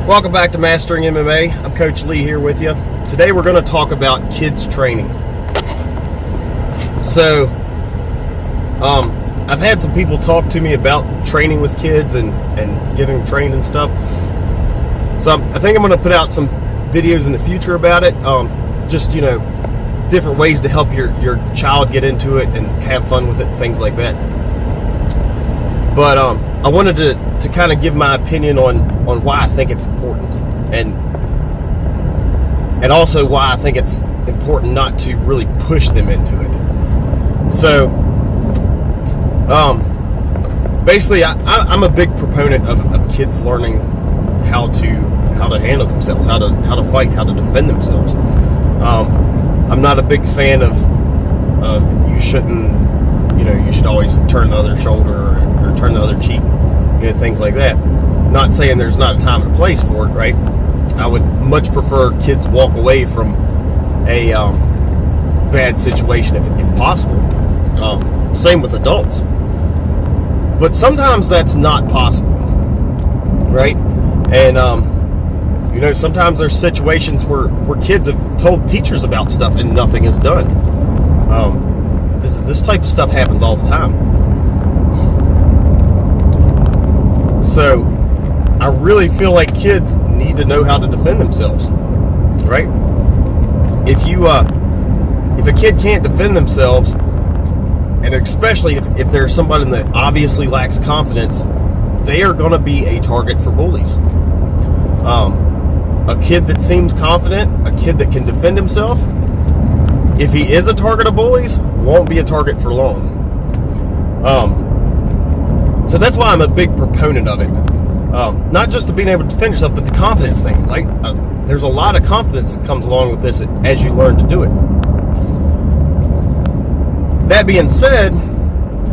Welcome back to Mastering MMA. I'm Coach Lee here with you. Today we're going to talk about kids training. So, I've had some people talk to me about training with kids and getting trained and stuff. So I think I'm going to put out some videos in the future about it. Just, different ways to help your child get into it and have fun with it, things like that. But I wanted to kind of give my opinion on why I think it's important, and also why I think it's important not to really push them into it. So basically I'm a big proponent of kids learning how to handle themselves, how to fight, how to defend themselves. I'm not a big fan of you should always turn the other shoulder or turn the other cheek, things like that. Not saying there's not a time and a place for it, right? I would much prefer kids walk away from a bad situation if possible. Same with adults. But sometimes that's not possible, right? And sometimes there's situations where kids have told teachers about stuff and nothing is done. This type of stuff happens all the time. So I really feel like kids need to know how to defend themselves, right? If a kid can't defend themselves, and especially if there's somebody that obviously lacks confidence, they are going to be a target for bullies. A kid that seems confident, a kid that can defend himself, if he is a target of bullies, won't be a target for long. So that's why I'm a big proponent of it. Not just to being able to defend yourself, but the confidence thing. There's a lot of confidence that comes along with this as you learn to do it. That being said,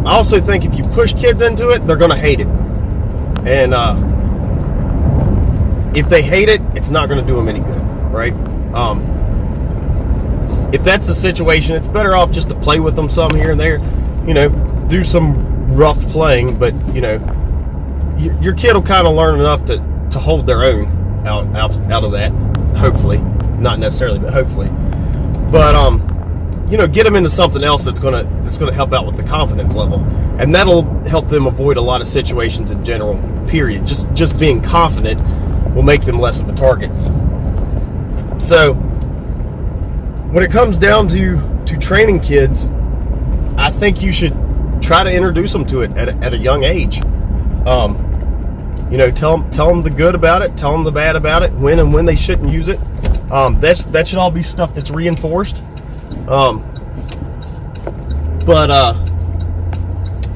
I also think if you push kids into it, they're going to hate it. And if they hate it, it's not going to do them any good, right? If that's the situation, it's better off just to play with them some here and there, do some rough playing, but your kid will kind of learn enough to hold their own out of that, hopefully. Not necessarily, but hopefully. But get them into something else that's gonna help out with the confidence level, and that'll help them avoid a lot of situations in general. Period. Just being confident will make them less of a target. So when it comes down to training kids, I think you should try to introduce them to it at a young age. Tell them the good about it, tell them the bad about it, when and when they shouldn't use it. That should all be stuff that's reinforced. But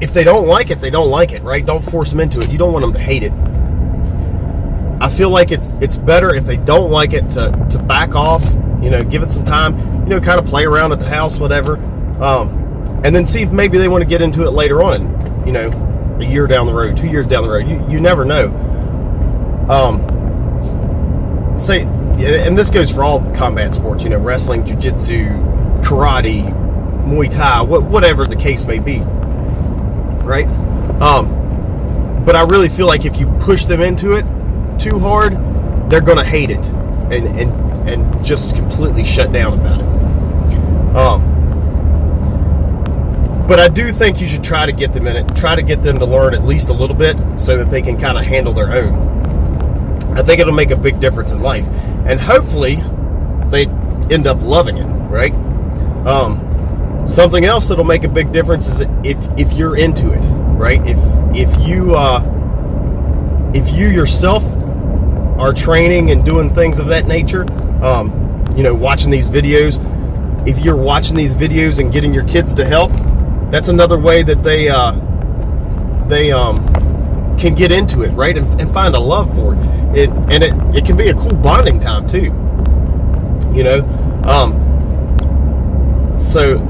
if they don't like it, they don't like it, right? Don't force them into it. You don't want them to hate it. I feel like it's better if they don't like it to back off, give it some time, kind of play around at the house, whatever. And then see if maybe they want to get into it later on, a year down the road, 2 years down the road. You never know. And this goes for all combat sports, wrestling, jiu-jitsu, karate, Muay Thai, whatever the case may be, right? But I really feel like if you push them into it too hard, they're going to hate it and just completely shut down about it. But I do think you should try to get them in it, try to get them to learn at least a little bit so that they can kind of handle their own. I think it'll make a big difference in life. And hopefully they end up loving it, right? Something else that'll make a big difference is if you're into it, right? If you yourself are training and doing things of that nature, watching these videos, if you're watching these videos and getting your kids to help, that's another way that they can get into it, right? And find a love for it. It can be a cool bonding time too. So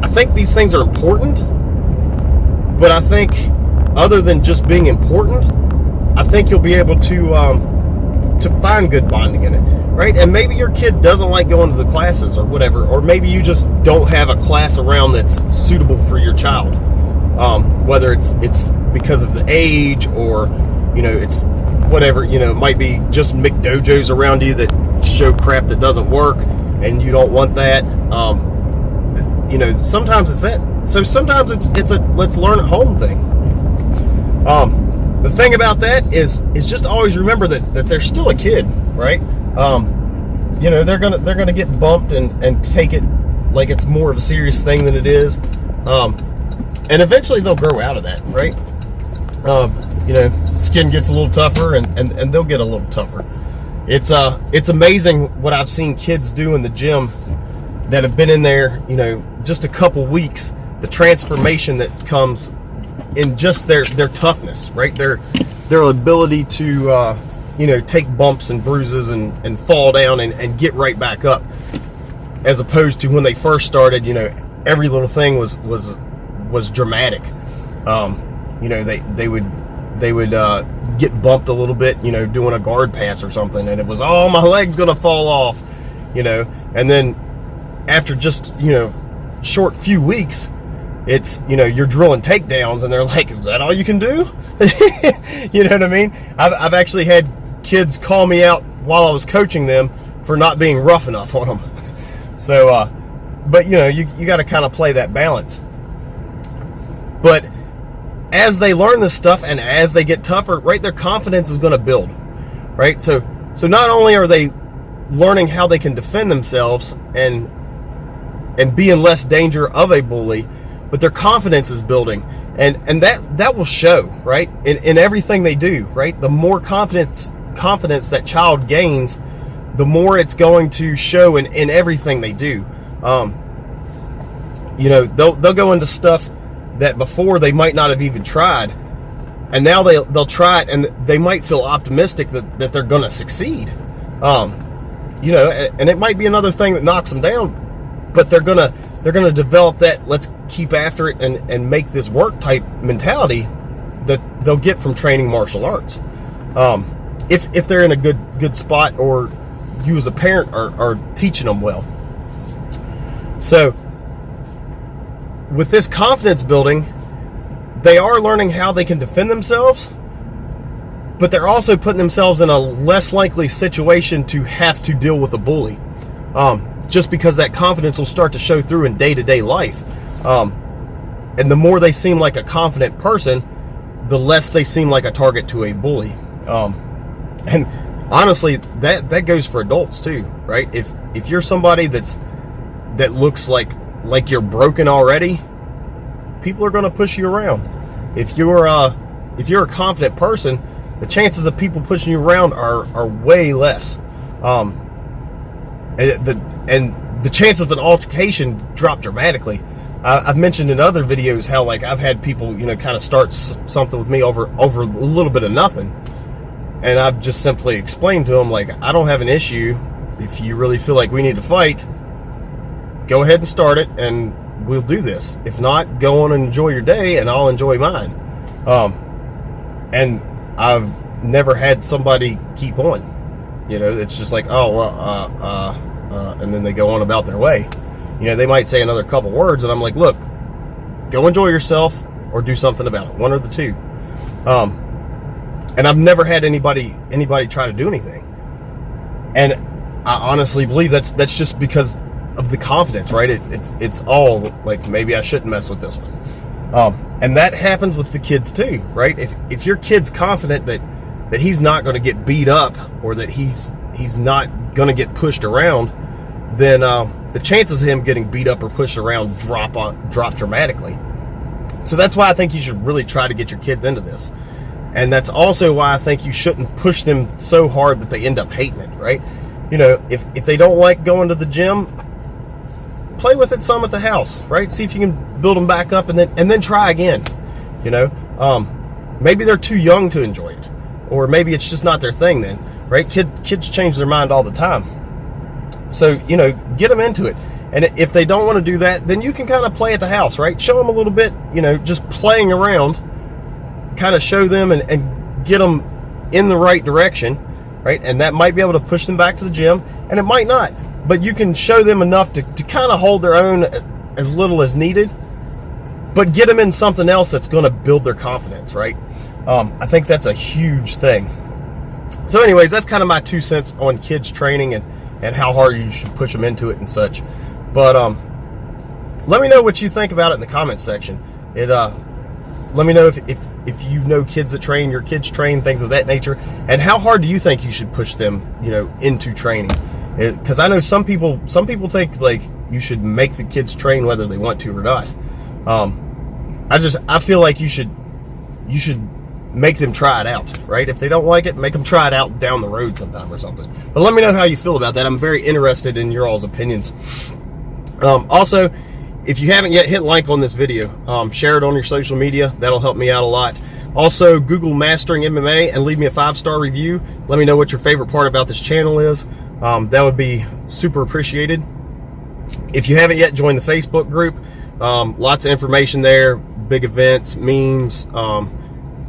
I think these things are important, but I think other than just being important, I think you'll be able to find good bonding in it, right? And maybe your kid doesn't like going to the classes or whatever, or maybe you just don't have a class around that's suitable for your child. Whether it's because of the age, or it's whatever, it might be just McDojos around you that show crap that doesn't work, and you don't want that. Sometimes it's that. So sometimes it's a let's learn at home thing. The thing about that is just always remember that they're still a kid, right? They're gonna get bumped and take it like it's more of a serious thing than it is. And eventually they'll grow out of that, right? Skin gets a little tougher and they'll get a little tougher. It's amazing what I've seen kids do in the gym that have been in there, just a couple weeks, the transformation that comes in just their toughness, right? Their ability to, take bumps and bruises and fall down and get right back up, as opposed to when they first started, every little thing was dramatic. They would get bumped a little bit, doing a guard pass or something, and it was, oh, my leg's gonna fall off, and then after just short few weeks, it's you're drilling takedowns, and they're like, is that all you can do? You know what I mean? I've actually had kids call me out while I was coaching them for not being rough enough on them. So but you got to kind of play that balance. But as they learn this stuff and as they get tougher, right, their confidence is going to build, right? So not only are they learning how they can defend themselves and be in less danger of a bully, but their confidence is building, and that will show, right, in everything they do, right? The more confidence that child gains, the more it's going to show in everything they do. They'll go into stuff that before they might not have even tried, and now they'll try it, and they might feel optimistic that they're going to succeed. And it might be another thing that knocks them down, but they're gonna develop that let's keep after it and make this work type mentality that they'll get from training martial arts. If they're in a good spot, or you as a parent are teaching them well. So with this confidence building, they are learning how they can defend themselves, but they're also putting themselves in a less likely situation to have to deal with a bully. Just because that confidence will start to show through in day-to-day life. And the more they seem like a confident person, the less they seem like a target to a bully. And honestly, that goes for adults too, right? If you're somebody that looks like you're broken already, people are going to push you around. If you're a confident person, the chances of people pushing you around are way less. And the chance of an altercation drop dramatically. I've mentioned in other videos how I've had people kind of start something with me over a little bit of nothing, and I've just simply explained to them I don't have an issue. If you really feel like we need to fight, go ahead and start it, and we'll do this. If not, go on and enjoy your day, and I'll enjoy mine. And I've never had somebody keep on. It's just and then they go on about their way. They might say another couple words, and I'm like, look, go enjoy yourself or do something about it. One or the two. And I've never had anybody try to do anything. And I honestly believe that's just because of the confidence, right? It's all maybe I shouldn't mess with this one. And that happens with the kids too, right? If your kid's confident that he's not going to get beat up, or that he's not going to get pushed around, then the chances of him getting beat up or pushed around drop dramatically. So that's why I think you should really try to get your kids into this. And that's also why I think you shouldn't push them so hard that they end up hating it, right? If they don't like going to the gym, play with it some at the house, right? See if you can build them back up, and then try again. Maybe they're too young to enjoy it, or maybe it's just not their thing then, right? Kids change their mind all the time. So, get them into it. And if they don't want to do that, then you can kind of play at the house, right? Show them a little bit, just playing around, kind of show them and get them in the right direction, right? And that might be able to push them back to the gym, and it might not. But you can show them enough to kind of hold their own as little as needed, but get them in something else that's going to build their confidence, right? I think that's a huge thing. So anyways, that's kind of my 2 cents on kids training and how hard you should push them into it and such. But let me know what you think about it in the comments section. Let me know if you know kids that train, your kids train, things of that nature, and how hard do you think you should push them, into training? Because I know some people think like you should make the kids train whether they want to or not. I feel like you should make them try it out, right? If they don't like it, make them try it out down the road sometime or something. But let me know how you feel about that. I'm very interested in your all's opinions. Also, if you haven't yet, hit like on this video. Share it on your social media. That'll help me out a lot. Also, Google Mastering MMA and leave me a 5-star review. Let me know what your favorite part about this channel is. That would be super appreciated. If you haven't yet, join the Facebook group. Lots of information there, big events, memes,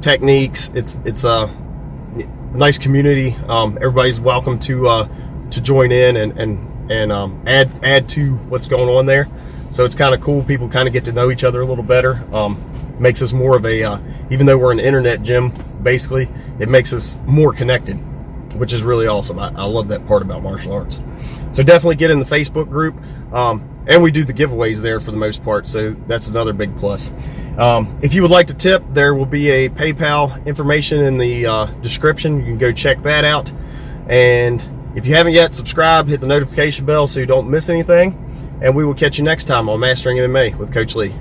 techniques. It's a nice community. Everybody's welcome to join in and add to what's going on there. So it's kind of cool. People kind of get to know each other a little better. Makes us more of a, even though we're an internet gym, basically, it makes us more connected, which is really awesome. I love that part about martial arts. So definitely get in the Facebook group. And we do the giveaways there for the most part, so that's another big plus. If you would like to tip, there will be a PayPal information in the description. You can go check that out. And if you haven't yet, subscribe, hit the notification bell so you don't miss anything. And we will catch you next time on Mastering MMA with Coach Lee.